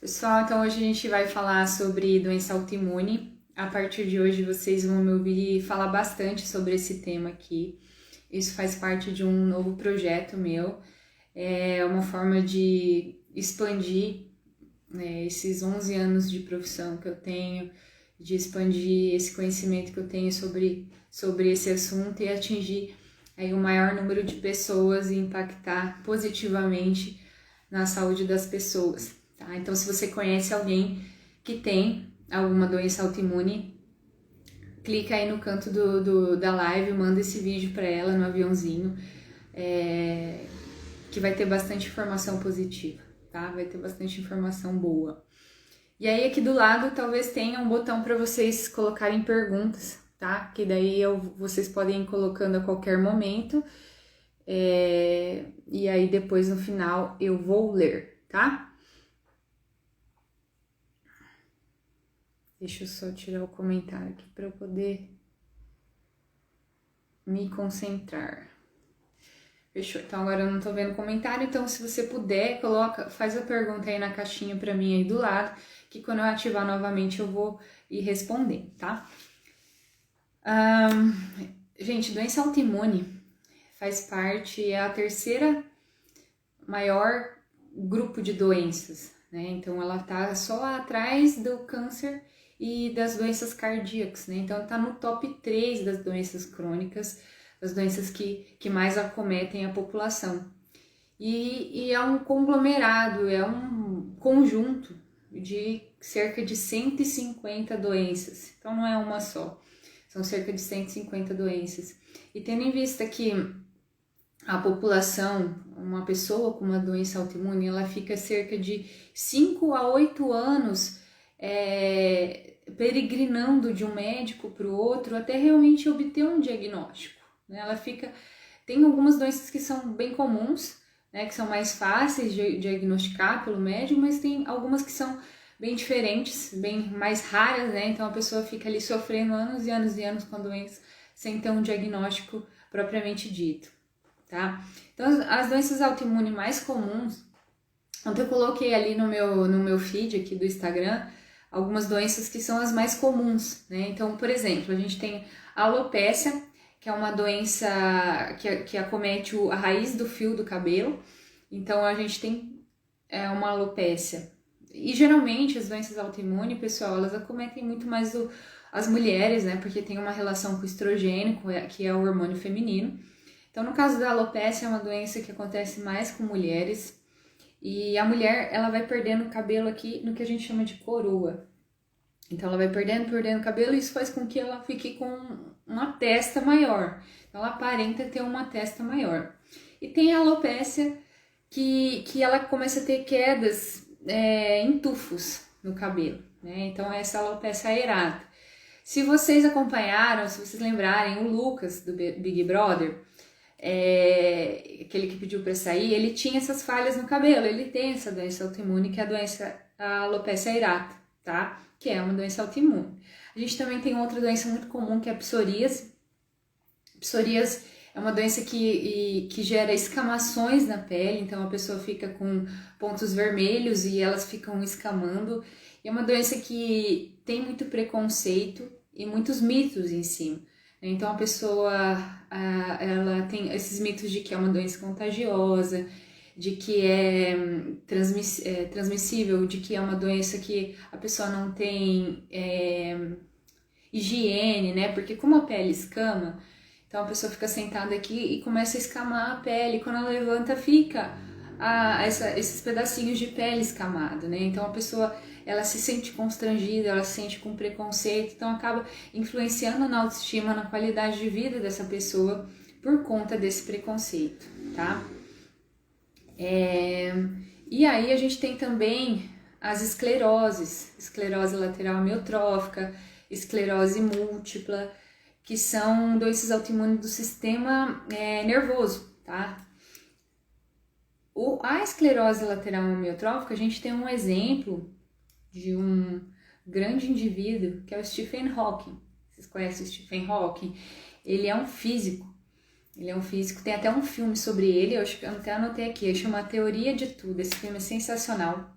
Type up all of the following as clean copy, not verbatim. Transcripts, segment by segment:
Pessoal, então hoje a gente vai falar sobre doença autoimune. A partir de hoje vocês vão me ouvir falar bastante sobre esse tema aqui. Isso faz parte de um novo projeto meu. É uma forma de expandir, esses 11 anos de profissão que eu tenho, de expandir esse conhecimento que eu tenho sobre esse assunto e atingir aí o maior número de pessoas e impactar positivamente na saúde das pessoas. Tá? Então, se você conhece alguém que tem alguma doença autoimune, clica aí no canto da live, manda esse vídeo para ela no aviãozinho, que vai ter bastante informação positiva, tá? Vai ter bastante informação boa. E aí aqui do lado talvez tenha um botão para vocês colocarem perguntas, tá? Que daí vocês podem ir colocando a qualquer momento. E aí depois no final eu vou ler, tá? Deixa eu só tirar o comentário aqui para eu poder me concentrar. Fechou? Então agora eu não tô vendo comentário, então se você puder, faz a pergunta aí na caixinha para mim aí do lado, que quando eu ativar novamente eu vou ir responder, tá? Gente, doença autoimune faz parte, é a terceira maior grupo de doenças, né? Então ela tá só atrás do câncer e das doenças cardíacas, né? Então tá no top 3 das doenças crônicas, das doenças que mais acometem a população. E é um conglomerado, é um conjunto de cerca de 150 doenças. Então não é uma só, são cerca de 150 doenças. E tendo em vista que a população, uma pessoa com uma doença autoimune, ela fica cerca de 5 a 8 anos peregrinando de um médico para o outro até realmente obter um diagnóstico, né? Tem algumas doenças que são bem comuns, né, que são mais fáceis de diagnosticar pelo médico, mas tem algumas que são bem diferentes, bem mais raras, né? Então a pessoa fica ali sofrendo anos e anos e anos com a doença sem ter um diagnóstico propriamente dito, tá? Então as doenças autoimunes mais comuns, ontem eu coloquei ali no meu feed aqui do Instagram algumas doenças que são as mais comuns, né? Então, por exemplo, a gente tem a alopécia, que é uma doença que acomete a raiz do fio do cabelo. Então, a gente tem uma alopécia. E geralmente as doenças autoimunes, pessoal, elas acometem muito mais as mulheres, né? Porque tem uma relação com o estrogênio, que é o hormônio feminino. Então, no caso da alopécia, é uma doença que acontece mais com mulheres. E a mulher, ela vai perdendo cabelo aqui no que a gente chama de coroa. Então, ela vai perdendo cabelo e isso faz com que ela fique com uma testa maior. Então, ela aparenta ter uma testa maior. E tem a alopécia que ela começa a ter quedas em tufos no cabelo, né? Então, essa alopécia aerata. Se vocês acompanharam, se vocês lembrarem, o Lucas do Big Brother, aquele que pediu para sair, ele tinha essas falhas no cabelo, ele tem essa doença autoimune, que é a alopecia aerata, tá? Que é uma doença autoimune. A gente também tem outra doença muito comum, que é a psoríase. Psoríase é uma doença que gera escamações na pele, então a pessoa fica com pontos vermelhos e elas ficam escamando. E é uma doença que tem muito preconceito e muitos mitos em cima. Então a pessoa ela tem esses mitos de que é uma doença contagiosa, de que é transmissível, de que é uma doença que a pessoa não tem higiene, né? Porque como a pele escama, então a pessoa fica sentada aqui e começa a escamar a pele, quando ela levanta fica esses pedacinhos de pele escamado, né? Então a pessoa ela se sente constrangida, ela se sente com preconceito, então acaba influenciando na autoestima, na qualidade de vida dessa pessoa por conta desse preconceito, tá? E aí a gente tem também as escleroses, esclerose lateral amiotrófica, esclerose múltipla, que são doenças autoimunes do sistema nervoso, tá? A esclerose lateral amiotrófica, a gente tem um exemplo de um grande indivíduo, que é o Stephen Hawking. Vocês conhecem o Stephen Hawking? Ele é um físico. Tem até um filme sobre ele, eu até anotei aqui, chama A Teoria de Tudo. Esse filme é sensacional.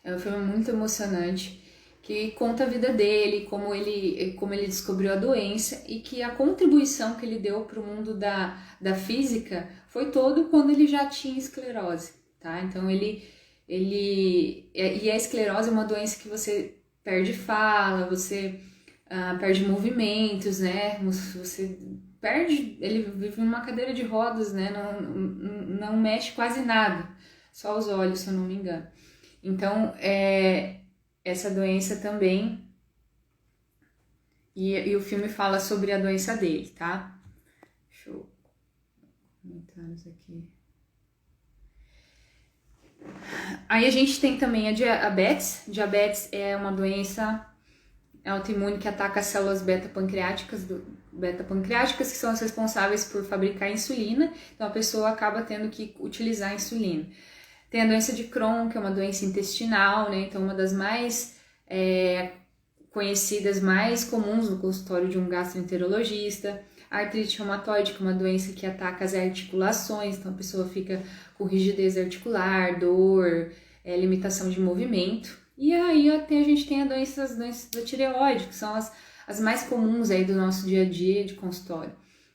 É um filme muito emocionante, que conta a vida dele, como ele descobriu a doença e que a contribuição que ele deu para o mundo da física foi todo quando ele já tinha esclerose, tá? Então e a esclerose é uma doença que você perde fala, você perde movimentos, né? Você perde, ele vive numa cadeira de rodas, né? Não mexe quase nada, só os olhos, se eu não me engano. Então, essa doença também, e o filme fala sobre a doença dele, tá? Deixa eu comentários aqui. Aí a gente tem também a diabetes. Diabetes é uma doença autoimune que ataca as células beta-pancreáticas, que são as responsáveis por fabricar insulina. Então a pessoa acaba tendo que utilizar a insulina. Tem a doença de Crohn, que é uma doença intestinal, né? Então uma das mais conhecidas, mais comuns no consultório de um gastroenterologista. A artrite reumatoide, que é uma doença que ataca as articulações, então a pessoa fica com rigidez articular, dor, limitação de movimento. E aí até a gente tem as doenças da tireoide, que são as mais comuns aí do nosso dia a dia de consultório,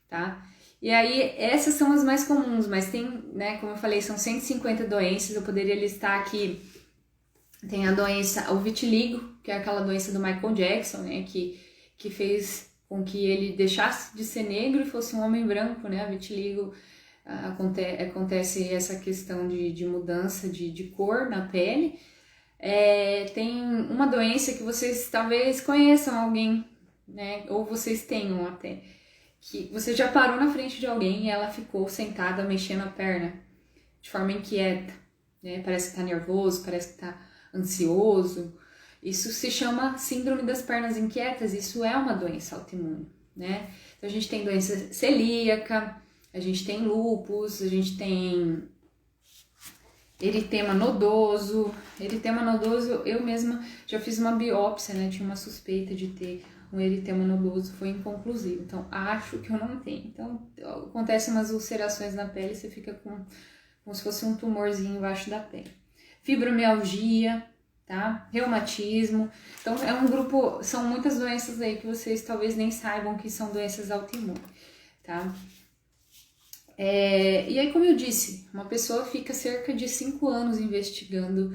tá? E aí essas são as mais comuns, mas tem, né, como eu falei, são 150 doenças, eu poderia listar aqui, tem a doença, o vitiligo, que é aquela doença do Michael Jackson, né, que fez com que ele deixasse de ser negro e fosse um homem branco, né? A vitiligo acontece essa questão de mudança de cor na pele. Tem uma doença que vocês talvez conheçam alguém, né? Ou vocês tenham até, que você já parou na frente de alguém e ela ficou sentada mexendo a perna de forma inquieta, né? Parece que tá nervoso, parece que tá ansioso. Isso se chama síndrome das pernas inquietas, isso é uma doença autoimune, né? Então a gente tem doença celíaca, a gente tem lúpus, a gente tem eritema nodoso. Eritema nodoso, eu mesma já fiz uma biópsia, né? Tinha uma suspeita de ter um eritema nodoso, foi inconclusivo, então acho que eu não tenho. Então acontecem umas ulcerações na pele, você fica como se fosse um tumorzinho embaixo da pele. Fibromialgia, tá? Reumatismo. Então é um grupo, são muitas doenças aí que vocês talvez nem saibam que são doenças autoimunes, tá? E aí, como eu disse, uma pessoa fica cerca de 5 anos investigando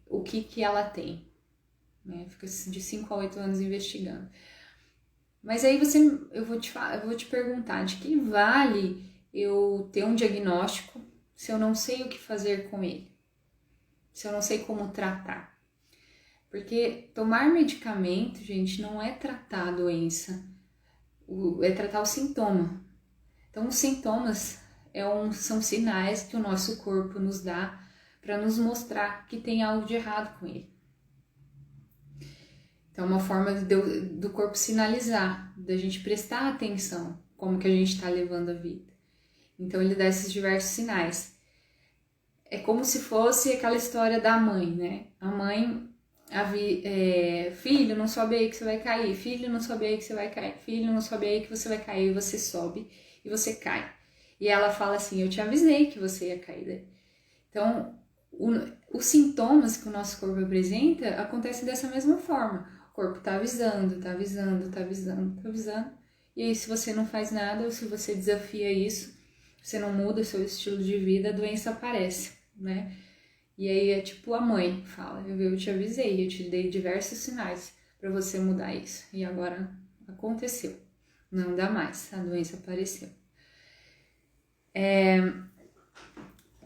o que ela tem, né? Fica de 5 a 8 anos investigando. Mas aí eu vou te perguntar, de que vale eu ter um diagnóstico se eu não sei o que fazer com ele? Se eu não sei como tratar? Porque tomar medicamento, gente, não é tratar a doença, é tratar o sintoma. Então, os sintomas são sinais que o nosso corpo nos dá para nos mostrar que tem algo de errado com ele. Então, é uma forma do corpo sinalizar, da gente prestar atenção como que a gente está levando a vida. Então, ele dá esses diversos sinais. É como se fosse aquela história da mãe, né? A mãe, filho, não sobe aí que você vai cair, filho, não sobe aí que você vai cair, filho, não sobe aí que você vai cair, e você sobe e você cai. E ela fala assim, eu te avisei que você ia cair daí. Então, os sintomas que o nosso corpo apresenta acontecem dessa mesma forma. O corpo tá avisando, tá avisando, tá avisando, tá avisando. E aí, se você não faz nada, ou se você desafia isso, você não muda o seu estilo de vida, a doença aparece, né? E aí é tipo a mãe fala, eu te avisei, eu te dei diversos sinais para você mudar isso. E agora aconteceu. Não dá mais, a doença apareceu.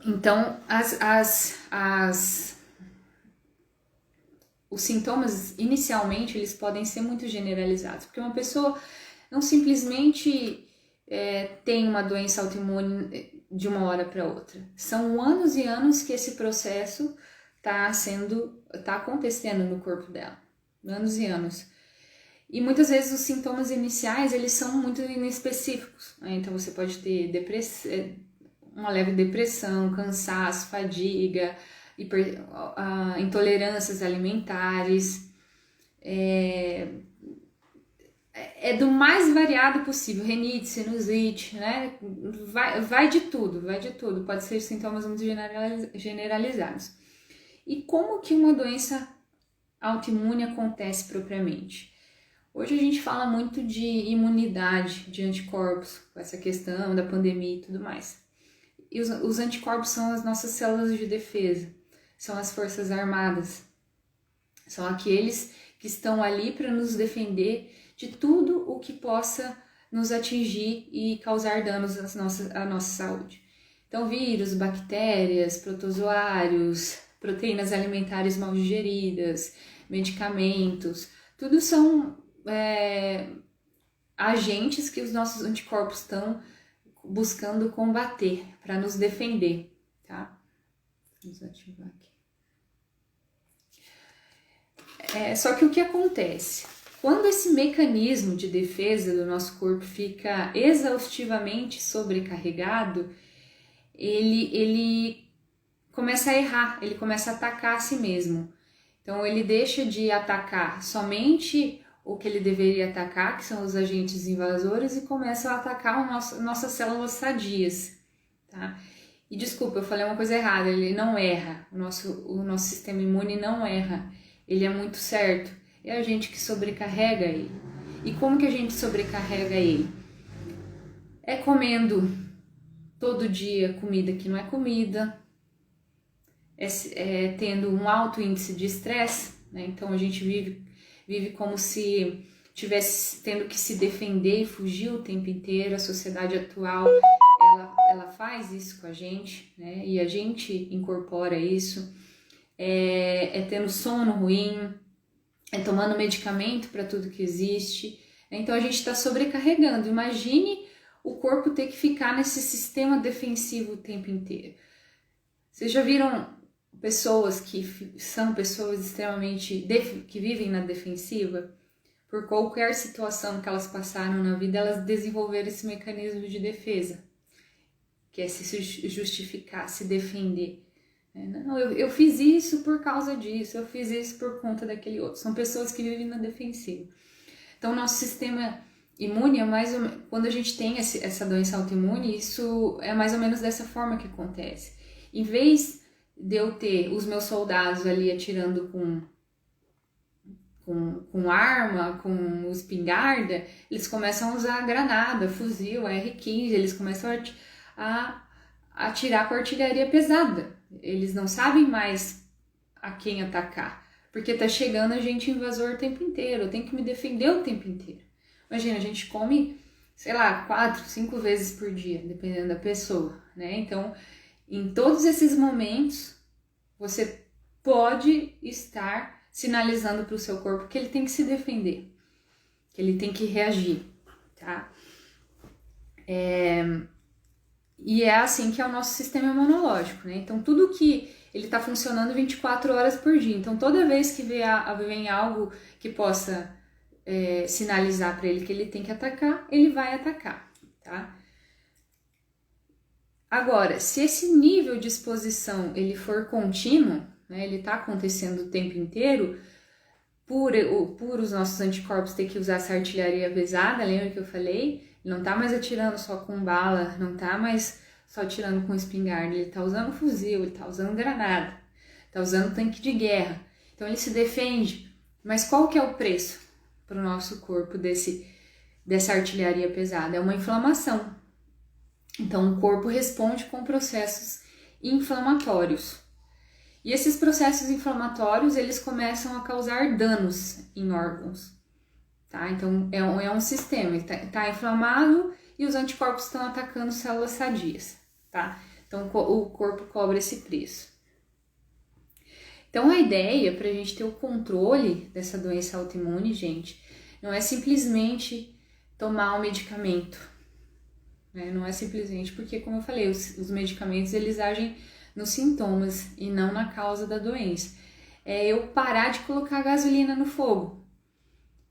Então, os sintomas, inicialmente, eles podem ser muito generalizados, porque uma pessoa não simplesmente tem uma doença autoimune de uma hora para outra. São anos e anos que esse processo tá acontecendo no corpo dela. Anos e anos. E muitas vezes os sintomas iniciais, eles são muito inespecíficos, né? Então você pode ter uma leve depressão, cansaço, fadiga, intolerâncias alimentares, do mais variado possível, rinite, sinusite, né? Vai de tudo, pode ser sintomas muito generalizados. E como que uma doença autoimune acontece propriamente? Hoje a gente fala muito de imunidade, de anticorpos, com essa questão da pandemia e tudo mais. E os anticorpos são as nossas células de defesa, são as forças armadas, são aqueles que estão ali para nos defender de tudo o que possa nos atingir e causar danos à nossa saúde. Então, vírus, bactérias, protozoários, proteínas alimentares mal digeridas, medicamentos, tudo são agentes que os nossos anticorpos estão buscando combater para nos defender, tá? Vamos ativar aqui. Só que o que acontece? Quando esse mecanismo de defesa do nosso corpo fica exaustivamente sobrecarregado, ele começa a errar, ele começa a atacar a si mesmo. Então ele deixa de atacar somente o que ele deveria atacar, que são os agentes invasores, e começa a atacar nossas células sadias, tá? E desculpa, eu falei uma coisa errada, ele não erra, o nosso sistema imune não erra, ele é muito certo, é a gente que sobrecarrega ele. E como que a gente sobrecarrega ele? É comendo todo dia comida que não é comida, tendo um alto índice de estresse, né? Então a gente vive como se tivesse tendo que se defender e fugir o tempo inteiro. A sociedade atual, ela faz isso com a gente, né? E a gente incorpora isso. Tendo sono ruim, tomando medicamento para tudo que existe. Então a gente está sobrecarregando. Imagine o corpo ter que ficar nesse sistema defensivo o tempo inteiro. Vocês já viram pessoas que são pessoas extremamente que vivem na defensiva? Por qualquer situação que elas passaram na vida, elas desenvolveram esse mecanismo de defesa, que é se justificar, se defender. Não, eu fiz isso por causa disso, eu fiz isso por conta daquele outro. São pessoas que vivem na defensiva. Então, nosso sistema imune, quando a gente tem essa doença autoimune, isso é mais ou menos dessa forma que acontece. Em vez de eu ter os meus soldados ali atirando com arma, com espingarda, eles começam a usar granada, fuzil, R15, eles começam a atirar com artilharia pesada. Eles não sabem mais a quem atacar, porque tá chegando agente invasor o tempo inteiro, eu tenho que me defender o tempo inteiro. Imagina, a gente come, 4, 5 vezes por dia, dependendo da pessoa, né? Então, em todos esses momentos, você pode estar sinalizando para o seu corpo que ele tem que se defender, que ele tem que reagir, tá? E é assim que é o nosso sistema imunológico, né? Então, tudo que ele tá funcionando 24 horas por dia. Então, toda vez que vem algo que possa sinalizar para ele que ele tem que atacar, ele vai atacar, tá? Agora, se esse nível de exposição ele for contínuo, né, ele tá acontecendo o tempo inteiro, por os nossos anticorpos ter que usar essa artilharia pesada, lembra que eu falei? Ele não tá mais atirando só com bala, não tá mais só atirando com espingarda, ele tá usando fuzil, ele tá usando granada, tá usando tanque de guerra. Então ele se defende, mas qual que é o preço para o nosso corpo dessa artilharia pesada? É uma inflamação. Então o corpo responde com processos inflamatórios. E esses processos inflamatórios, eles começam a causar danos em órgãos, tá? Então, é um sistema, ele tá inflamado e os anticorpos estão atacando células sadias, tá? Então, o corpo cobra esse preço. Então, a ideia para a gente ter o controle dessa doença autoimune, gente, não é simplesmente tomar um medicamento, né? Não é simplesmente porque, como eu falei, os medicamentos, eles agem nos sintomas e não na causa da doença. É eu parar de colocar gasolina no fogo.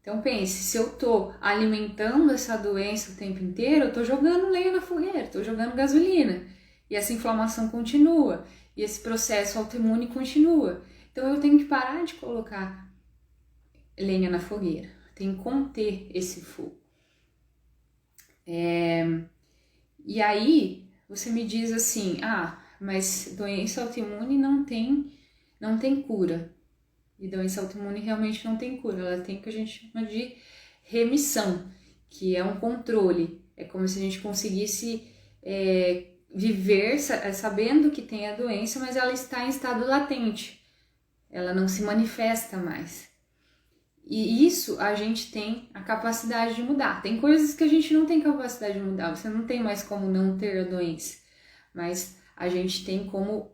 Então pense, se eu tô alimentando essa doença o tempo inteiro, eu tô jogando lenha na fogueira, tô jogando gasolina. E essa inflamação continua, e esse processo autoimune continua. Então eu tenho que parar de colocar lenha na fogueira, tenho que conter esse fogo. E aí você me diz assim, mas doença autoimune não tem não tem cura. E doença autoimune realmente não tem cura, ela tem o que a gente chama de remissão, que é um controle. É como se a gente conseguisse viver sabendo que tem a doença, mas ela está em estado latente, ela não se manifesta mais. E isso a gente tem a capacidade de mudar. Tem coisas que a gente não tem capacidade de mudar, você não tem mais como não ter a doença, mas a gente tem como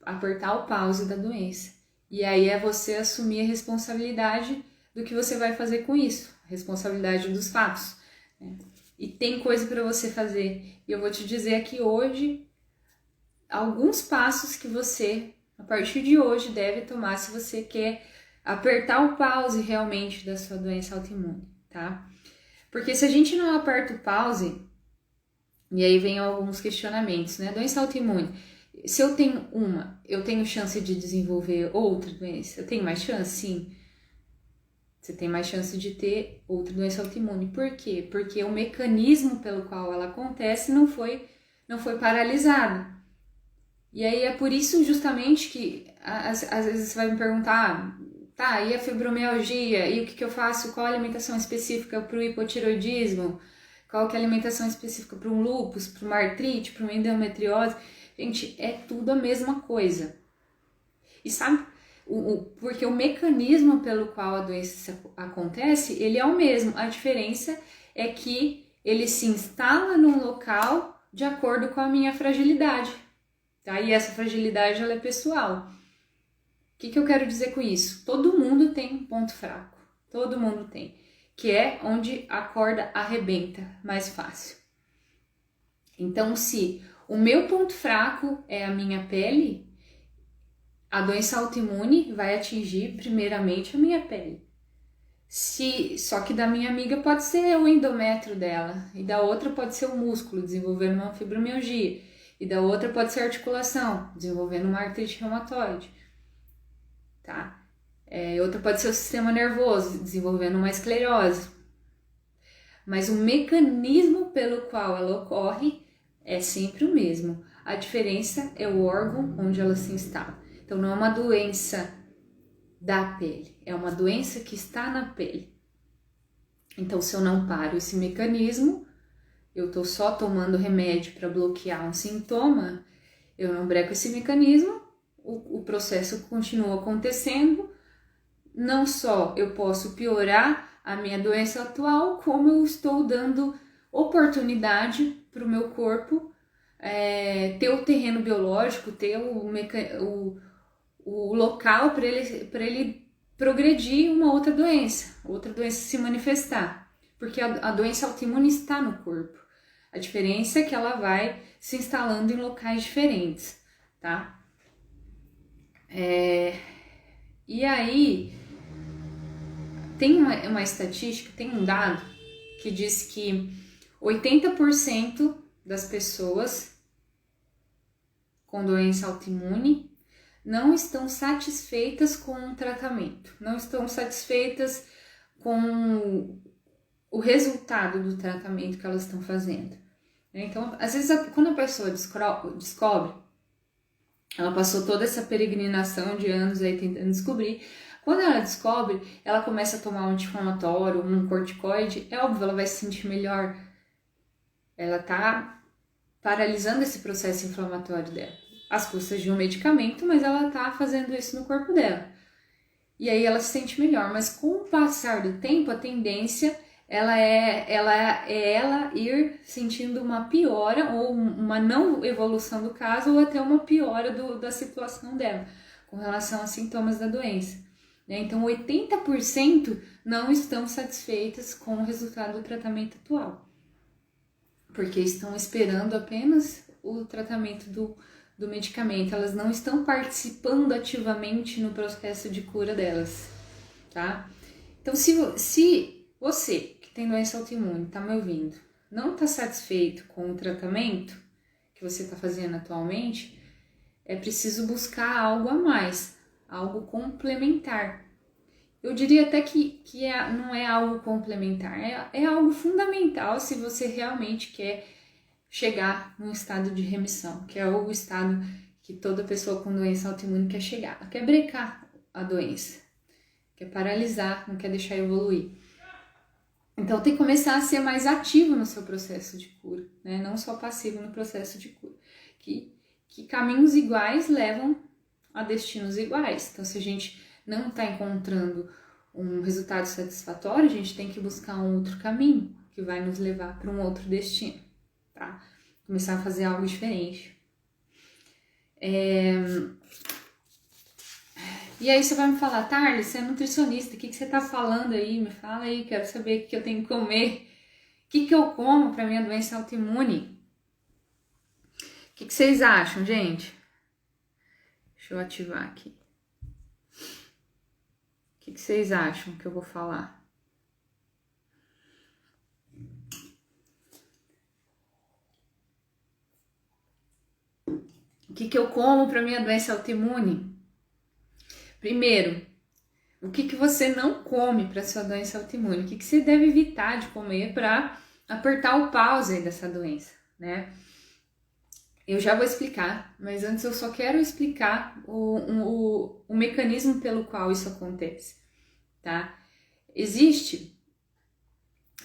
apertar o pause da doença. E aí é você assumir a responsabilidade do que você vai fazer com isso, a responsabilidade dos fatos, né? E tem coisa para você fazer. E eu vou te dizer aqui hoje alguns passos que você, a partir de hoje, deve tomar se você quer apertar o pause realmente da sua doença autoimune, tá? Porque se a gente não aperta o pause, e aí vem alguns questionamentos, né? Doença autoimune. Se eu tenho eu tenho chance de desenvolver outra doença? Eu tenho mais chance? Sim. Você tem mais chance de ter outra doença autoimune. Por quê? Porque o mecanismo pelo qual ela acontece não foi paralisado. E aí é por isso justamente que às vezes você vai me perguntar, tá, e a fibromialgia? E o que eu faço? Qual a alimentação específica para o hipotireoidismo? Qual que é a alimentação específica para um lúpus, para uma artrite, para uma endometriose? Gente, é tudo a mesma coisa. E sabe, porque o mecanismo pelo qual a doença acontece, ele é o mesmo. A diferença é que ele se instala num local de acordo com a minha fragilidade. Tá? E essa fragilidade, ela é pessoal. O que eu quero dizer com isso? Todo mundo tem um ponto fraco. Todo mundo tem. Que é onde a corda arrebenta mais fácil. Então, se o meu ponto fraco é a minha pele, a doença autoimune vai atingir primeiramente a minha pele. Só que da minha amiga pode ser o endométrio dela, e da outra pode ser o músculo, desenvolvendo uma fibromialgia, e da outra pode ser a articulação, desenvolvendo uma artrite reumatoide, tá? Outra pode ser o sistema nervoso, desenvolvendo uma esclerose. Mas o mecanismo pelo qual ela ocorre é sempre o mesmo. A diferença é o órgão onde ela se instala. Então não é uma doença da pele, é uma doença que está na pele. Então se eu não paro esse mecanismo, eu estou só tomando remédio para bloquear um sintoma, eu não breco esse mecanismo, o processo continua acontecendo, não só eu posso piorar a minha doença atual, como eu estou dando oportunidade para o meu corpo ter o terreno biológico, ter o local para ele progredir uma outra doença se manifestar, porque a doença autoimune está no corpo. A diferença é que ela vai se instalando em locais diferentes, tá? E aí, tem uma estatística, tem um dado que diz que 80% das pessoas com doença autoimune não estão satisfeitas com o tratamento, não estão satisfeitas com o resultado do tratamento que elas estão fazendo. Então, às vezes, quando a pessoa descobre, ela passou toda essa peregrinação de anos aí tentando descobrir. Quando ela descobre, ela começa a tomar um anti-inflamatório, um corticoide, é óbvio, ela vai se sentir melhor. Ela tá paralisando esse processo inflamatório dela, às custas de um medicamento, mas ela tá fazendo isso no corpo dela. E aí ela se sente melhor, mas com o passar do tempo, a tendência ela ir sentindo uma piora ou uma não evolução do caso ou até uma piora da situação dela com relação aos sintomas da doença. Então 80% não estão satisfeitas com o resultado do tratamento atual, porque estão esperando apenas o tratamento do medicamento, elas não estão participando ativamente no processo de cura delas, tá? Então se você que tem doença autoimune, está me ouvindo, não está satisfeito com o tratamento que você está fazendo atualmente, é preciso buscar algo a mais, algo complementar. Eu diria até que não é algo complementar, é algo fundamental se você realmente quer chegar num estado de remissão, que é o estado que toda pessoa com doença autoimune quer chegar. Ela quer brecar a doença, quer paralisar, não quer deixar evoluir. Então tem que começar a ser mais ativo no seu processo de cura, né? Não só passivo no processo de cura. Que caminhos iguais levam a destinos iguais. Então se a gente não está encontrando um resultado satisfatório, a gente tem que buscar um outro caminho que vai nos levar para um outro destino, tá? Começar a fazer algo diferente. E aí você vai me falar, Tarly, você é nutricionista, o que você tá falando aí? Me fala aí, quero saber o que eu tenho que comer. O que eu como para minha doença autoimune? O que vocês acham, gente? Deixa eu ativar aqui. O que vocês acham que eu vou falar? O que eu como para minha doença autoimune? Primeiro, o que você não come para sua doença autoimune? O que você deve evitar de comer para apertar o pause aí dessa doença, né? Eu já vou explicar, mas antes eu só quero explicar o mecanismo pelo qual isso acontece, tá? Existe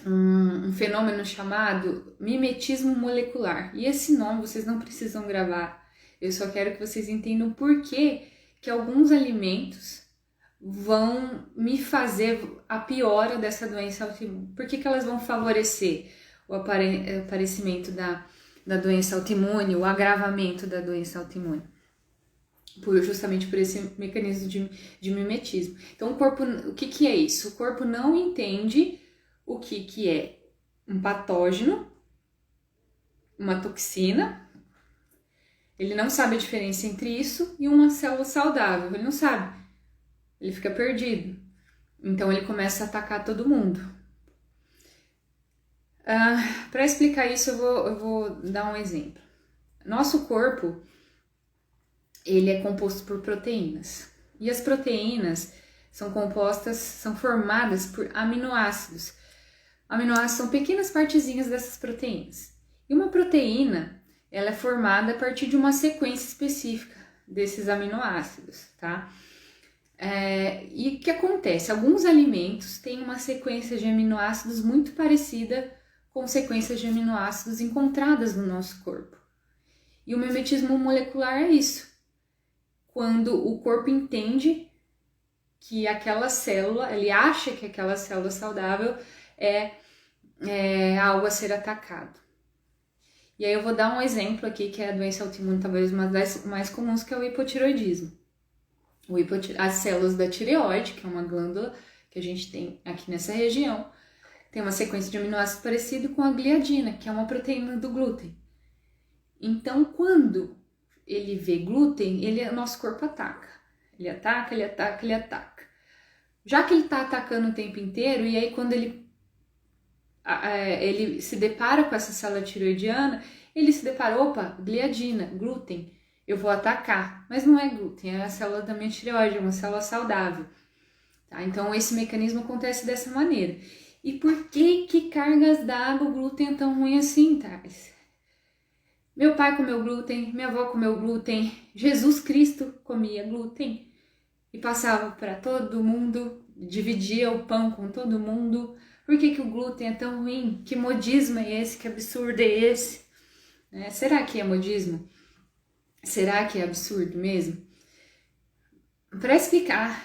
um fenômeno chamado mimetismo molecular, e esse nome vocês não precisam gravar, eu só quero que vocês entendam por que alguns alimentos vão me fazer a piora dessa doença autoimune. Por que elas vão favorecer o aparecimento da doença autoimune, o agravamento da doença autoimune? Justamente por esse mecanismo de mimetismo. Então, o que é isso? O corpo não entende o que é um patógeno, uma toxina. Ele não sabe a diferença entre isso e uma célula saudável. Ele não sabe. Ele fica perdido. Então ele começa a atacar todo mundo. Para explicar isso, eu vou dar um exemplo. Nosso corpo, ele é composto por proteínas. E as proteínas são formadas por aminoácidos. Aminoácidos são pequenas partezinhas dessas proteínas. E uma proteína, ela é formada a partir de uma sequência específica desses aminoácidos, tá? E o que acontece? Alguns alimentos têm uma sequência de aminoácidos muito parecida com sequências de aminoácidos encontradas no nosso corpo. E o mimetismo molecular é isso. Quando o corpo entende que aquela célula, ele acha que aquela célula saudável é algo a ser atacado. E aí eu vou dar um exemplo aqui, que é a doença autoimune, talvez uma das mais comuns, que é o hipotireoidismo. As células da tireoide, que é uma glândula que a gente tem aqui nessa região, tem uma sequência de aminoácidos parecido com a gliadina, que é uma proteína do glúten. Então, quando ele vê glúten, o nosso corpo ataca. Ele ataca, ele ataca, ele ataca. Já que ele está atacando o tempo inteiro, e aí quando ele se depara com essa célula tireoidiana, ele se depara, opa, gliadina, glúten, eu vou atacar. Mas não é glúten, é a célula da minha tireoide, é uma célula saudável. Tá? Então esse mecanismo acontece dessa maneira. E por que cargas d'água o glúten é tão ruim assim, Thales? Meu pai comeu glúten, minha avó comeu glúten, Jesus Cristo comia glúten e passava para todo mundo, dividia o pão com todo mundo. Por que o glúten é tão ruim? Que modismo é esse? Que absurdo é esse? Será que é modismo? Será que é absurdo mesmo? Para explicar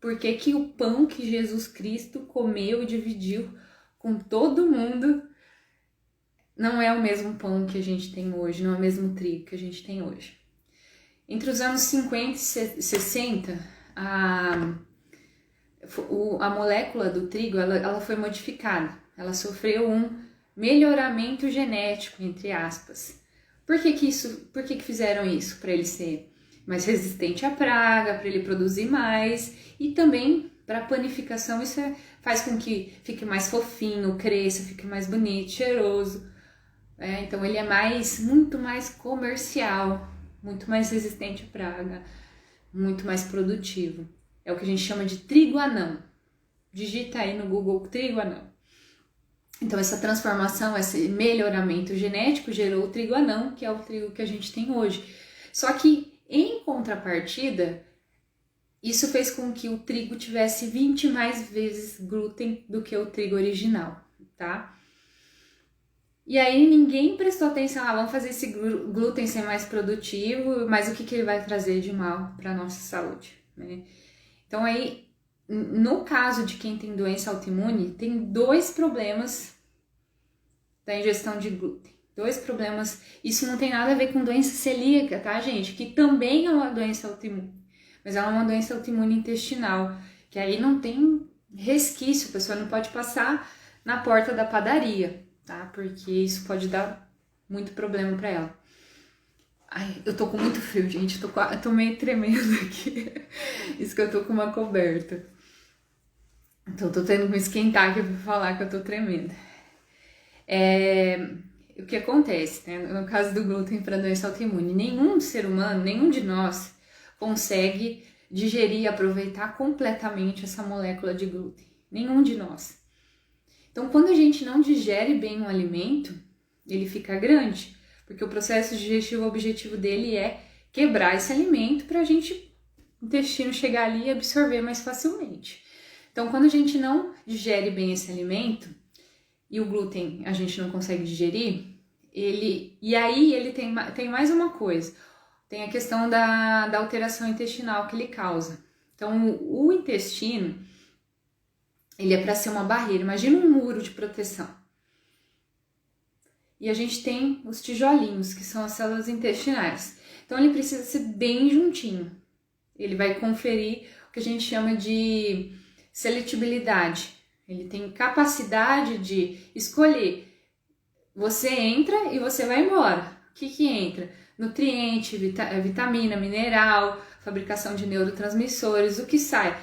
por que o pão que Jesus Cristo comeu e dividiu com todo mundo não é o mesmo pão que a gente tem hoje, não é o mesmo trigo que a gente tem hoje. Entre os anos 50 e 60, a molécula do trigo ela foi modificada, ela sofreu um melhoramento genético, entre aspas. Por que fizeram isso? Para ele ser mais resistente à praga, para ele produzir mais, e também para a panificação isso faz com que fique mais fofinho, cresça, fique mais bonito, cheiroso. Então ele é muito mais comercial, muito mais resistente à praga, muito mais produtivo. É o que a gente chama de trigo anão. Digita aí no Google trigo anão. Então essa transformação, esse melhoramento genético gerou o trigo anão, que é o trigo que a gente tem hoje. Só que, em contrapartida, isso fez com que o trigo tivesse 20 mais vezes glúten do que o trigo original, tá? E aí ninguém prestou atenção, vamos fazer esse glúten ser mais produtivo, mas o que ele vai trazer de mal para nossa saúde, né? Então aí, no caso de quem tem doença autoimune, tem 2 problemas da ingestão de glúten. 2 problemas, isso não tem nada a ver com doença celíaca, tá, gente? Que também é uma doença autoimune, mas ela é uma doença autoimune intestinal, que aí não tem resquício, a pessoa não pode passar na porta da padaria, tá? Porque isso pode dar muito problema pra ela. Ai, eu tô com muito frio, gente, eu tô meio tremendo aqui. Isso que eu tô com uma coberta. Então, tô tendo que me esquentar aqui pra falar que eu tô tremendo. O que acontece, né? No caso do glúten para doença autoimune, nenhum ser humano, nenhum de nós consegue digerir e aproveitar completamente essa molécula de glúten. Nenhum de nós. Então, quando a gente não digere bem um alimento, ele fica grande, porque o processo digestivo, o objetivo dele é quebrar esse alimento para o intestino chegar ali e absorver mais facilmente. Então, quando a gente não digere bem esse alimento, e o glúten a gente não consegue digerir, ele tem mais uma coisa, tem a questão da alteração intestinal que ele causa. Então, o intestino, ele é para ser uma barreira, imagina um muro de proteção. E a gente tem os tijolinhos, que são as células intestinais. Então, ele precisa ser bem juntinho. Ele vai conferir o que a gente chama de seletibilidade. Ele tem capacidade de escolher. Você entra e você vai embora. O que entra? Nutriente, vitamina, mineral, fabricação de neurotransmissores. O que sai?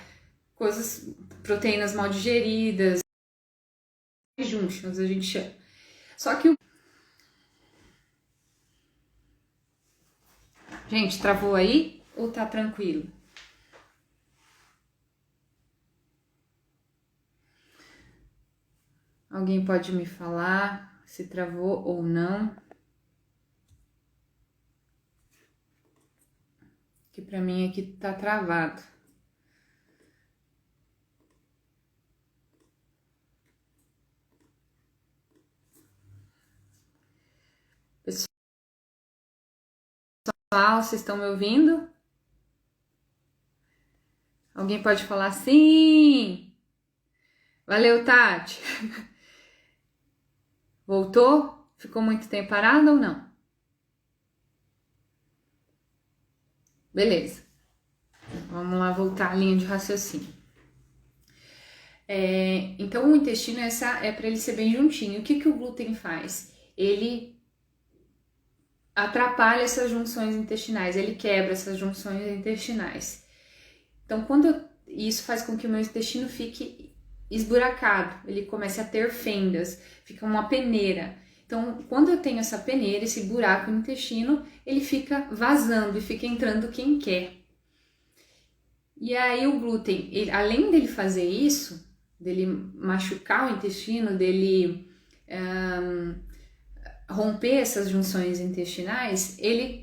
Proteínas mal digeridas, junctions, a gente chama. Só que Gente, travou aí ou tá tranquilo? Alguém pode me falar se travou ou não? Que pra mim aqui tá travado. Pessoal, vocês estão me ouvindo? Alguém pode falar sim? Valeu, Tati. Voltou? Ficou muito tempo parado ou não? Beleza. Vamos lá voltar à linha de raciocínio. Então, o intestino é para ele ser bem juntinho. O que o glúten faz? Ele atrapalha essas junções intestinais, ele quebra essas junções intestinais. Então, isso faz com que o meu intestino fique esburacado, ele comece a ter fendas, fica uma peneira. Então, quando eu tenho essa peneira, esse buraco no intestino, ele fica vazando e fica entrando quem quer. E aí o glúten, além dele fazer isso, dele machucar o intestino, dele romper essas junções intestinais,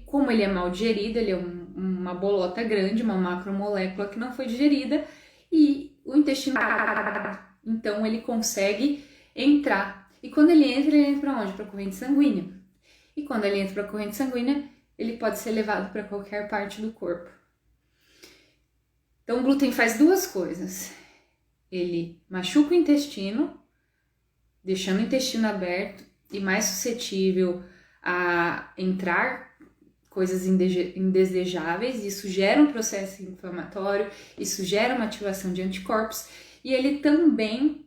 como ele é mal digerido, ele é uma bolota grande, uma macromolécula que não foi digerida, e o intestino, então ele consegue entrar. E quando ele entra para onde? Para a corrente sanguínea. E quando ele entra para a corrente sanguínea, ele pode ser levado para qualquer parte do corpo. Então o glúten faz 2 coisas. Ele machuca o intestino, deixando o intestino aberto e mais suscetível a entrar coisas indesejáveis. Isso gera um processo inflamatório, isso gera uma ativação de anticorpos, e ele também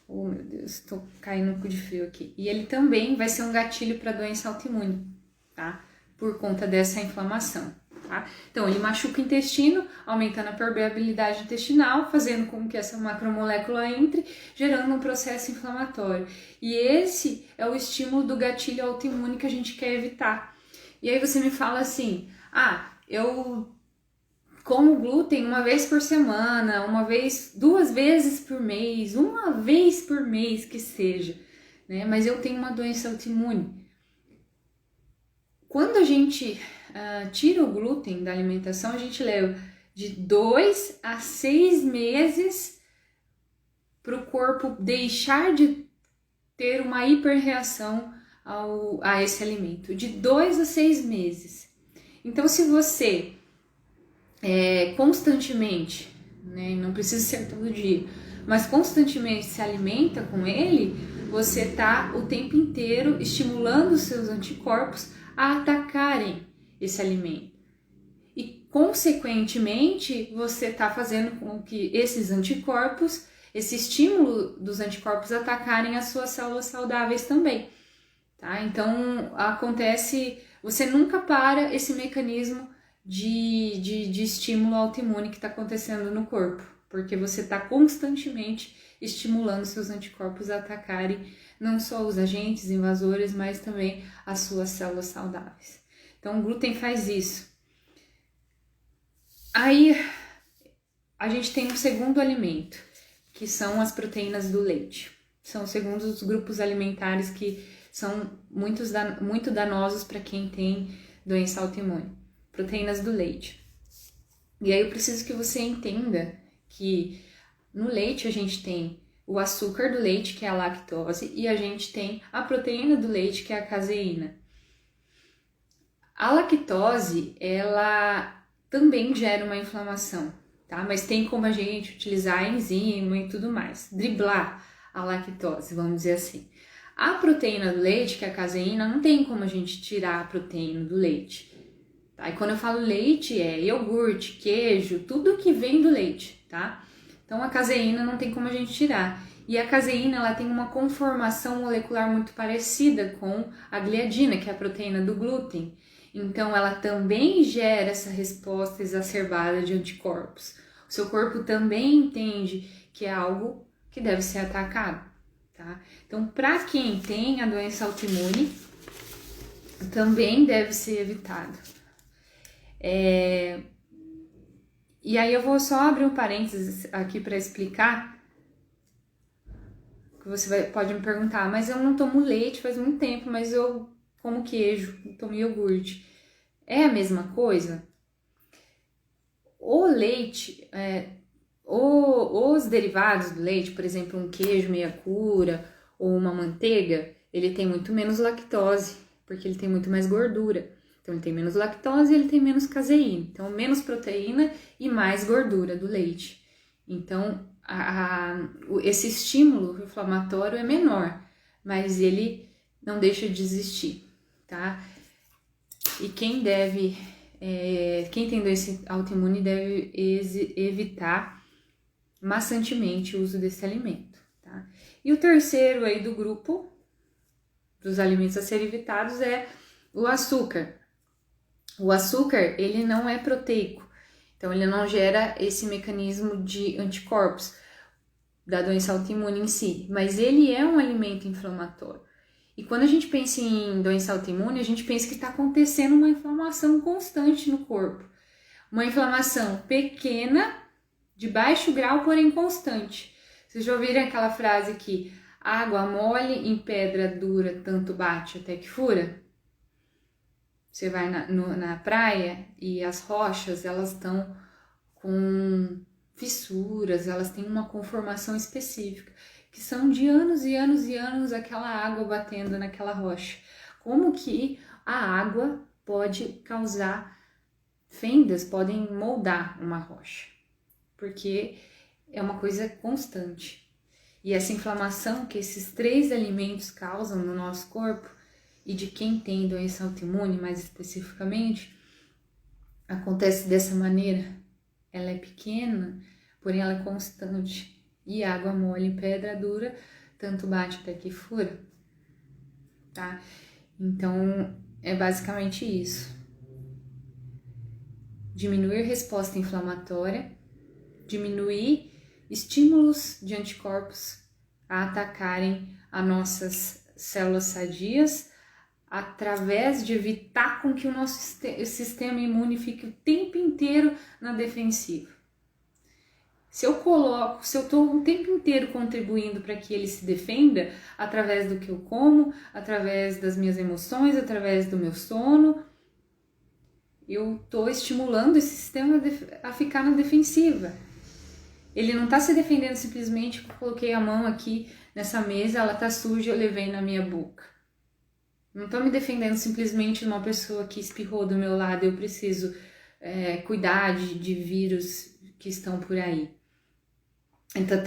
oh meu Deus, estou caindo um pouco de frio aqui. E ele também vai ser um gatilho para doença autoimune, tá? Por conta dessa inflamação. Tá? Então, ele machuca o intestino, aumentando a permeabilidade intestinal, fazendo com que essa macromolécula entre, gerando um processo inflamatório. E esse é o estímulo do gatilho autoimune que a gente quer evitar. E aí você me fala assim, eu como glúten 1 vez por semana, 2 vezes por mês, 1 vez por mês que seja, né? Mas eu tenho uma doença autoimune. Quando a gente tira o glúten da alimentação, a gente leva de 2 a 6 meses para o corpo deixar de ter uma hiperreação a esse alimento. De 2 a 6 meses. Então, se você constantemente, né, não precisa ser todo dia, mas constantemente se alimenta com ele, você está o tempo inteiro estimulando os seus anticorpos a atacarem esse alimento. E, consequentemente, você está fazendo com que esses anticorpos, esse estímulo dos anticorpos atacarem as suas células saudáveis também. Tá? Então, você nunca para esse mecanismo de estímulo autoimune que está acontecendo no corpo, porque você está constantemente estimulando seus anticorpos a atacarem não só os agentes invasores, mas também as suas células saudáveis. Então, o glúten faz isso. Aí, a gente tem um segundo alimento, que são as proteínas do leite. São segundo os grupos alimentares que são muito danosos para quem tem doença autoimune. Proteínas do leite. E aí eu preciso que você entenda que no leite a gente tem o açúcar do leite, que é a lactose, e a gente tem a proteína do leite, que é a caseína. A lactose, ela também gera uma inflamação, tá? Mas tem como a gente utilizar a enzima e tudo mais, driblar a lactose, vamos dizer assim. A proteína do leite, que é a caseína, não tem como a gente tirar a proteína do leite. Tá? E quando eu falo leite, é iogurte, queijo, tudo que vem do leite, tá? Então a caseína não tem como a gente tirar. E a caseína, ela tem uma conformação molecular muito parecida com a gliadina, que é a proteína do glúten. Então ela também gera essa resposta exacerbada de anticorpos. O seu corpo também entende que é algo que deve ser atacado. Tá? Então, para quem tem a doença autoimune, também deve ser evitado. E aí eu vou só abrir um parênteses aqui para explicar, que você pode me perguntar, mas eu não tomo leite faz muito tempo, mas eu como queijo, tomo iogurte. É a mesma coisa? O leite, os derivados do leite, por exemplo, um queijo meia cura ou uma manteiga, ele tem muito menos lactose, porque ele tem muito mais gordura. Então, ele tem menos lactose e ele tem menos caseína. Então, menos proteína e mais gordura do leite. Então, esse estímulo inflamatório é menor, mas ele não deixa de existir, tá? E quem tem doença autoimune deve evitar maçantemente o uso desse alimento, tá? E o terceiro aí do grupo dos alimentos a serem evitados é o açúcar. O açúcar, ele não é proteico, então ele não gera esse mecanismo de anticorpos da doença autoimune em si, mas ele é um alimento inflamatório. E quando a gente pensa em doença autoimune, a gente pensa que está acontecendo uma inflamação constante no corpo. Uma inflamação pequena, de baixo grau, porém constante. Vocês já ouviram aquela frase que água mole em pedra dura, tanto bate até que fura? Você vai na praia e as rochas, elas estão com fissuras, elas têm uma conformação específica, que são de anos e anos e anos aquela água batendo naquela rocha. Como que a água pode causar fendas, podem moldar uma rocha? Porque é uma coisa constante. E essa inflamação que esses 3 alimentos causam no nosso corpo, e de quem tem doença autoimune mais especificamente, acontece dessa maneira. Ela é pequena, porém ela é constante. E água mole em pedra dura, tanto bate até que fura, tá? Então, é basicamente isso. Diminuir resposta inflamatória, diminuir estímulos de anticorpos a atacarem as nossas células sadias, através de evitar com que o nosso sistema imune fique o tempo inteiro na defensiva. Se eu estou o tempo inteiro contribuindo para que ele se defenda através do que eu como, através das minhas emoções, através do meu sono, eu estou estimulando esse sistema a ficar na defensiva. Ele não está se defendendo simplesmente porque eu coloquei a mão aqui nessa mesa, ela está suja, eu levei na minha boca. Não estou me defendendo simplesmente de uma pessoa que espirrou do meu lado, eu preciso cuidar de vírus que estão por aí. Então,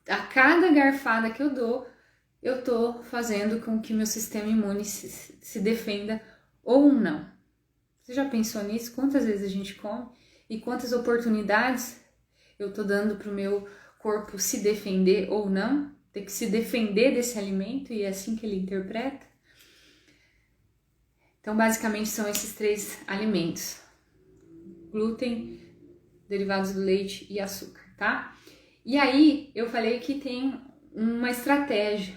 a cada garfada que eu dou, eu tô fazendo com que meu sistema imune se defenda ou não. Você já pensou nisso? Quantas vezes a gente come? E quantas oportunidades eu tô dando pro meu corpo se defender ou não? Ter que se defender desse alimento e é assim que ele interpreta? Então, basicamente, são esses 3 alimentos. Glúten, derivados do leite e açúcar, tá? E aí, eu falei que tem uma estratégia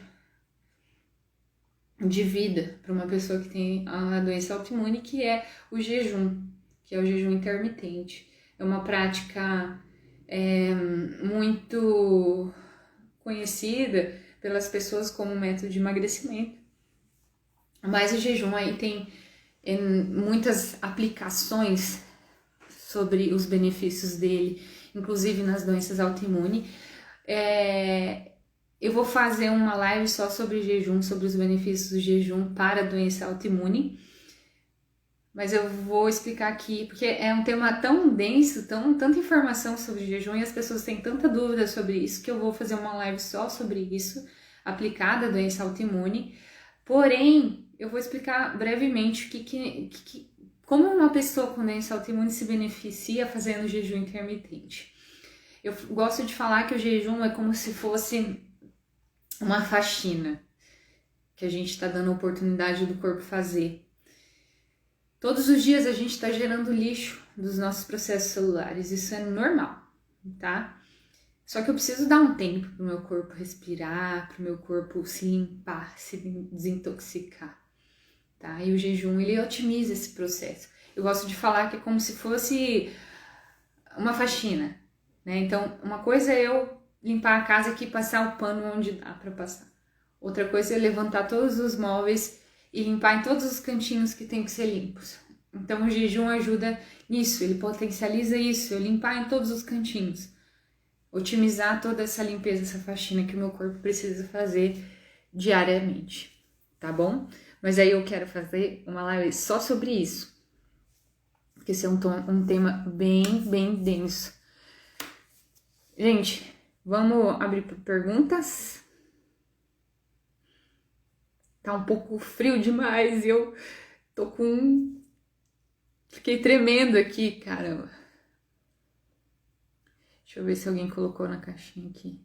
de vida para uma pessoa que tem a doença autoimune, que é o jejum, que é o jejum intermitente. É uma prática muito conhecida pelas pessoas como método de emagrecimento, mas o jejum aí tem muitas aplicações sobre os benefícios dele, inclusive nas doenças autoimunes. Eu vou fazer uma live só sobre jejum, sobre os benefícios do jejum para a doença autoimune, mas eu vou explicar aqui, porque é um tema tão denso, tanta informação sobre jejum e as pessoas têm tanta dúvida sobre isso, que eu vou fazer uma live só sobre isso, aplicada à doença autoimune. Porém, eu vou explicar brevemente como uma pessoa com doença autoimune se beneficia fazendo jejum intermitente. Eu gosto de falar que o jejum é como se fosse uma faxina que a gente está dando a oportunidade do corpo fazer. Todos os dias a gente está gerando lixo dos nossos processos celulares, isso é normal, tá? Só que eu preciso dar um tempo para o meu corpo respirar, para o meu corpo se limpar, se desintoxicar, tá? E o jejum, ele otimiza esse processo. Eu gosto de falar que é como se fosse uma faxina, né? Então, uma coisa é eu limpar a casa aqui e passar o pano onde dá para passar. Outra coisa é levantar todos os móveis e limpar em todos os cantinhos que tem que ser limpos. Então, o jejum ajuda nisso, ele potencializa isso, eu limpar em todos os cantinhos. Otimizar toda essa limpeza, essa faxina que o meu corpo precisa fazer diariamente, tá bom? Mas aí eu quero fazer uma live só sobre isso, porque esse é um tema bem denso. Gente, vamos abrir para perguntas? Tá um pouco frio demais e eu tô fiquei tremendo aqui, caramba. Deixa eu ver se alguém colocou na caixinha aqui.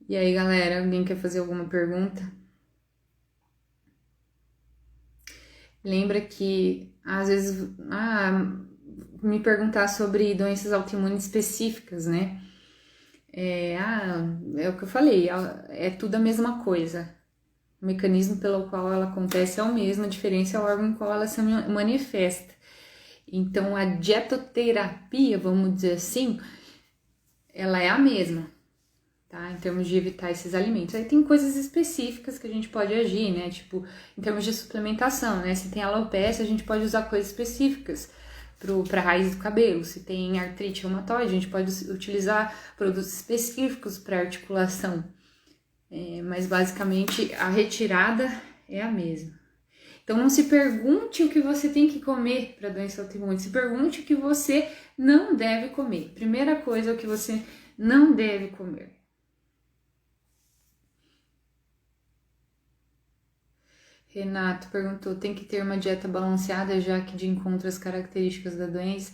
E aí, galera, alguém quer fazer alguma pergunta? Lembra que, às vezes, me perguntar sobre doenças autoimunes específicas, né? É o que eu falei, é tudo a mesma coisa. O mecanismo pelo qual ela acontece é o mesmo, a diferença é o órgão em qual ela se manifesta. Então, a dietoterapia, vamos dizer assim, ela é a mesma, tá? Em termos de evitar esses alimentos. Aí tem coisas específicas que a gente pode agir, né? Tipo, em termos de suplementação, né? Se tem alopecia, a gente pode usar coisas específicas para a raiz do cabelo. Se tem artrite reumatoide, a gente pode utilizar produtos específicos para articulação. Mas basicamente a retirada é a mesma. Então não se pergunte o que você tem que comer para doença autoimune, se pergunte o que você não deve comer. Primeira coisa, o que você não deve comer. Renato perguntou, tem que ter uma dieta balanceada já que de encontro às características da doença?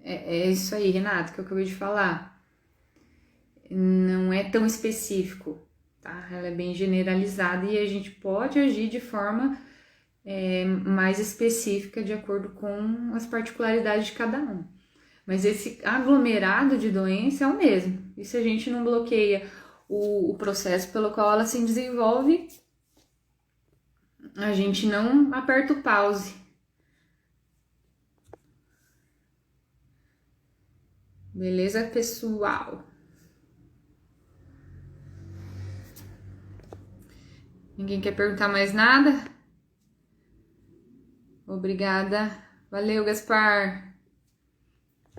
É isso aí, Renato, que eu acabei de falar. Não é tão específico, tá? Ela é bem generalizada e a gente pode agir de forma mais específica de acordo com as particularidades de cada um. Mas esse aglomerado de doença é o mesmo. E se a gente não bloqueia o processo pelo qual ela se desenvolve, a gente não aperta o pause. Beleza, pessoal? Ninguém quer perguntar mais nada? Obrigada. Valeu, Gaspar.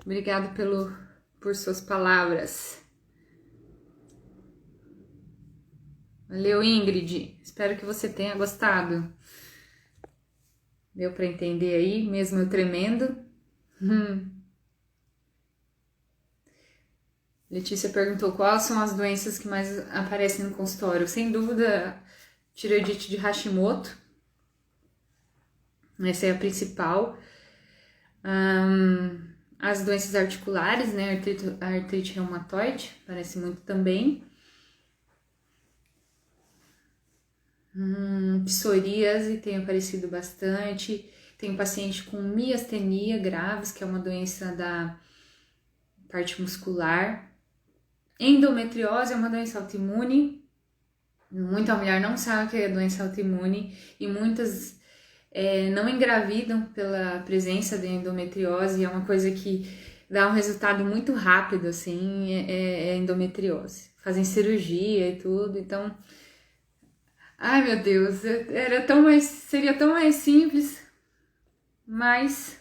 Obrigado por suas palavras. Valeu, Ingrid. Espero que você tenha gostado. Deu para entender aí, mesmo eu tremendo? Letícia perguntou quais são as doenças que mais aparecem no consultório. Sem dúvida, tireoidite de Hashimoto. Essa é a principal. As doenças articulares, né? A artrite reumatoide, aparece muito também. Psoríase tem aparecido bastante. Tem paciente com miastenia graves, que é uma doença da parte muscular. Endometriose é uma doença autoimune. Muita mulher não sabe o que é doença autoimune e muitas não engravidam pela presença de endometriose. É uma coisa que dá um resultado muito rápido, assim, é endometriose. Fazem cirurgia e tudo, então... Ai, meu Deus, seria tão mais simples, mas...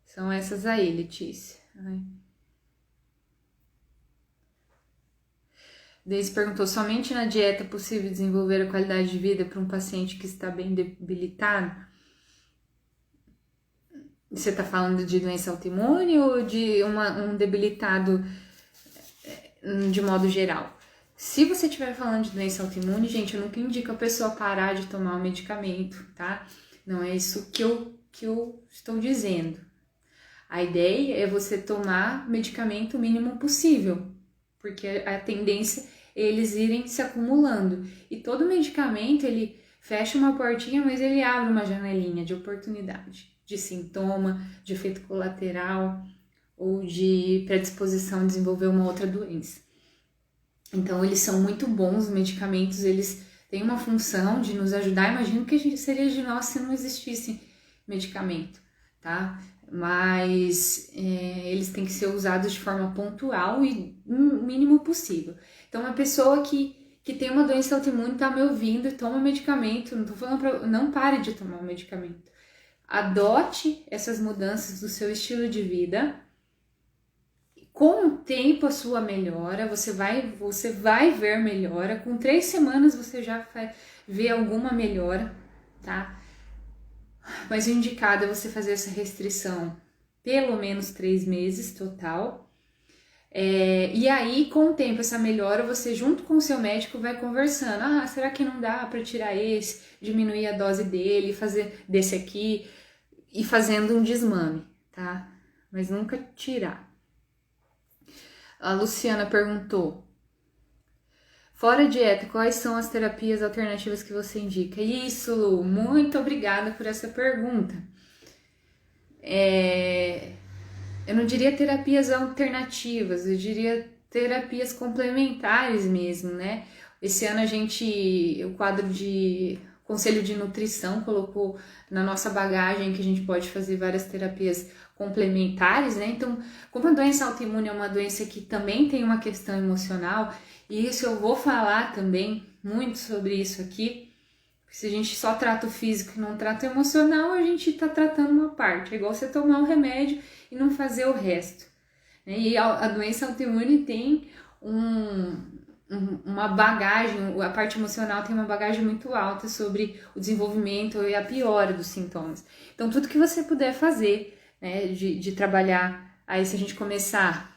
São essas aí, Letícia. Ai. Deise perguntou, somente na dieta é possível desenvolver a qualidade de vida para um paciente que está bem debilitado? Você está falando de doença autoimune ou de um debilitado de modo geral? Se você estiver falando de doença autoimune, gente, eu nunca indico a pessoa parar de tomar o medicamento, tá? Não é isso que eu estou dizendo. A ideia é você tomar medicamento o mínimo possível, porque a tendência é eles irem se acumulando. E todo medicamento, ele fecha uma portinha, mas ele abre uma janelinha de oportunidade, de sintoma, de efeito colateral ou de predisposição a desenvolver uma outra doença. Então, eles são muito bons, os medicamentos, eles têm uma função de nos ajudar. Imagino que seria de nós se não existisse medicamento, tá? Mas eles têm que ser usados de forma pontual e o mínimo possível. Então, uma pessoa que tem uma doença autoimune está me ouvindo e toma medicamento, não tô falando não pare de tomar o medicamento. Adote essas mudanças do seu estilo de vida. Com o tempo a sua melhora, você vai ver melhora. Com 3 semanas você já vai ver alguma melhora, tá? Mas o indicado é você fazer essa restrição pelo menos 3 meses total. E aí, com o tempo, essa melhora, você junto com o seu médico vai conversando. Ah, será que não dá para tirar esse, diminuir a dose dele, fazer desse aqui e fazendo um desmame, tá? Mas nunca tirar. A Luciana perguntou, fora dieta, quais são as terapias alternativas que você indica? Isso, Lu, muito obrigada por essa pergunta. Eu não diria terapias alternativas, eu diria terapias complementares mesmo, né? Esse ano o quadro de Conselho de Nutrição colocou na nossa bagagem que a gente pode fazer várias terapias complementares, né? Então, como a doença autoimune é uma doença que também tem uma questão emocional, e isso eu vou falar também muito sobre isso aqui, porque se a gente só trata o físico e não trata o emocional, a gente tá tratando uma parte. É igual você tomar um remédio e não fazer o resto, né? E a doença autoimune tem uma bagagem, a parte emocional tem uma bagagem muito alta sobre o desenvolvimento e a piora dos sintomas. Então, tudo que você puder fazer, né, de trabalhar, aí se a gente começar,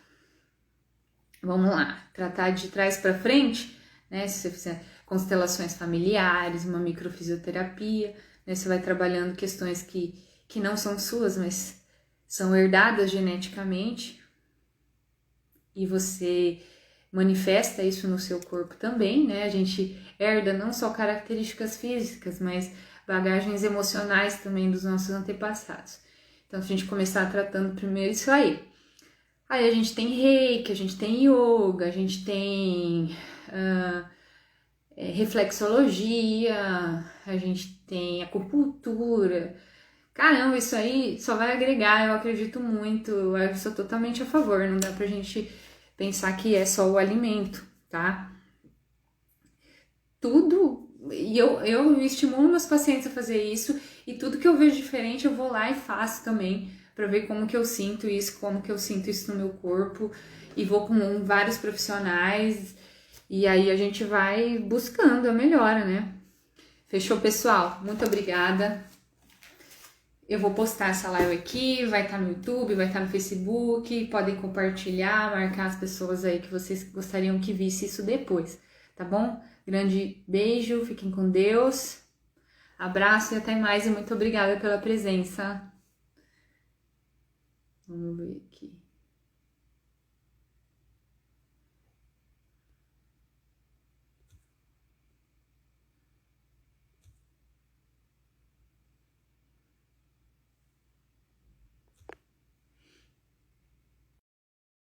vamos lá, tratar de trás para frente, né, se você fizer constelações familiares, uma microfisioterapia, né, você vai trabalhando questões que não são suas, mas são herdadas geneticamente, e você manifesta isso no seu corpo também, né? A gente herda não só características físicas, mas bagagens emocionais também dos nossos antepassados. Então, se a gente começar tratando primeiro isso aí. Aí a gente tem reiki, a gente tem yoga, a gente tem reflexologia, a gente tem acupuntura, Caramba, isso aí só vai agregar, eu acredito muito, eu sou totalmente a favor, não dá pra gente pensar que é só o alimento, tá? Tudo, e eu estimulo meus pacientes a fazer isso, e tudo que eu vejo diferente eu vou lá e faço também, pra ver como que eu sinto isso, como que eu sinto isso no meu corpo, e vou com vários profissionais, e aí a gente vai buscando a melhora, né? Fechou, pessoal? Muito obrigada. Eu vou postar essa live aqui, vai estar no YouTube, vai estar no Facebook, podem compartilhar, marcar as pessoas aí que vocês gostariam que visse isso depois, tá bom? Grande beijo, fiquem com Deus, abraço e até mais e muito obrigada pela presença. Vamos ver aqui.